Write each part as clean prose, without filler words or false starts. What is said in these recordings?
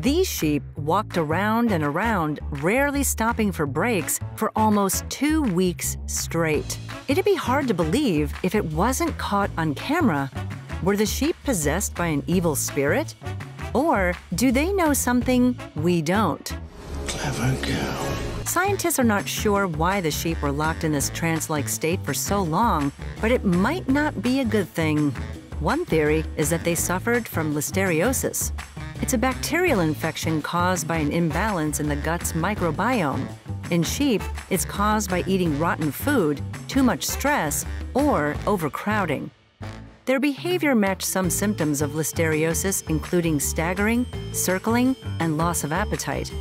These sheep walked around and around, rarely stopping for breaks, for almost 2 weeks straight. It'd be hard to believe if it wasn't caught on camera. Were the sheep possessed by an evil spirit? Or do they know something we don't? Clever girl. Scientists are not sure why the sheep were locked in this trance-like state for so long, but it might not be a good thing. One theory is that they suffered from listeriosis. It's a bacterial infection caused by an imbalance in the gut's microbiome. In sheep, it's caused by eating rotten food, too much stress, or overcrowding. Their behavior matched some symptoms of listeriosis, including staggering, circling, and loss of appetite.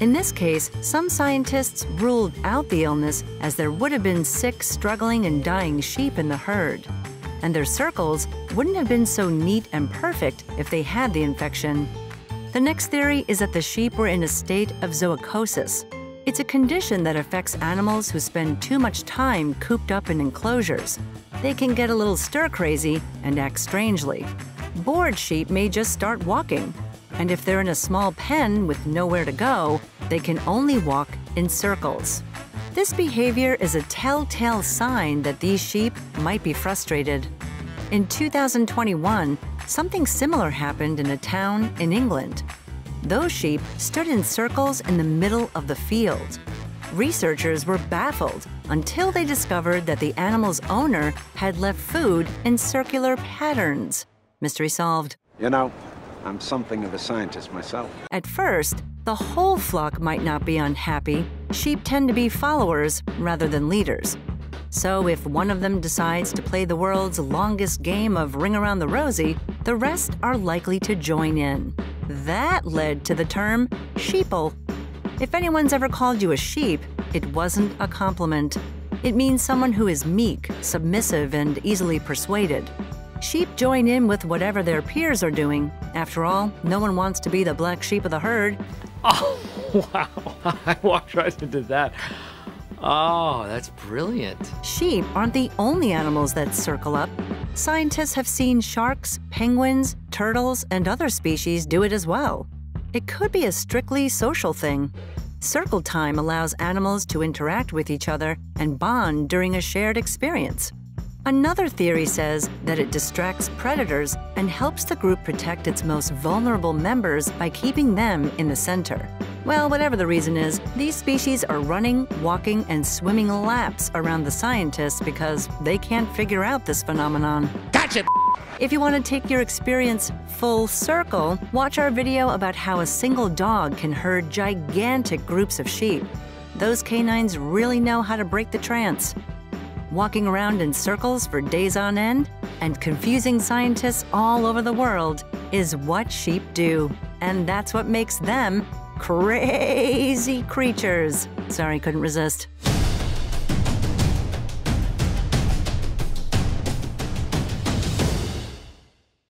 In this case, some scientists ruled out the illness as there would have been sick, struggling, and dying sheep in the herd. And their circles wouldn't have been so neat and perfect if they had the infection. The next theory is that the sheep were in a state of zoochosis. It's a condition that affects animals who spend too much time cooped up in enclosures. They can get a little stir-crazy and act strangely. Bored sheep may just start walking. And if they're in a small pen with nowhere to go, they can only walk in circles. This behavior is a telltale sign that these sheep might be frustrated. In 2021, something similar happened in a town in England. Those sheep stood in circles in the middle of the field. Researchers were baffled until they discovered that the animal's owner had left food in circular patterns. Mystery solved. You know, I'm something of a scientist myself. At first, the whole flock might not be unhappy. Sheep tend to be followers rather than leaders. So if one of them decides to play the world's longest game of Ring Around the Rosie, the rest are likely to join in. That led to the term sheeple. If anyone's ever called you a sheep, it wasn't a compliment. It means someone who is meek, submissive, and easily persuaded. Sheep join in with whatever their peers are doing. After all, no one wants to be the black sheep of the herd. Oh, wow. I walked right into that. Oh, that's brilliant. Sheep aren't the only animals that circle up. Scientists have seen sharks, penguins, turtles, and other species do it as well. It could be a strictly social thing. Circle time allows animals to interact with each other and bond during a shared experience. Another theory says that it distracts predators and helps the group protect its most vulnerable members by keeping them in the center. Well, whatever the reason is, these species are running, walking, and swimming laps around the scientists because they can't figure out this phenomenon. Gotcha! If you want to take your experience full circle, watch our video about how a single dog can herd gigantic groups of sheep. Those canines really know how to break the trance. Walking around in circles for days on end and confusing scientists all over the world is what sheep do. And that's what makes them crazy creatures. Sorry, couldn't resist.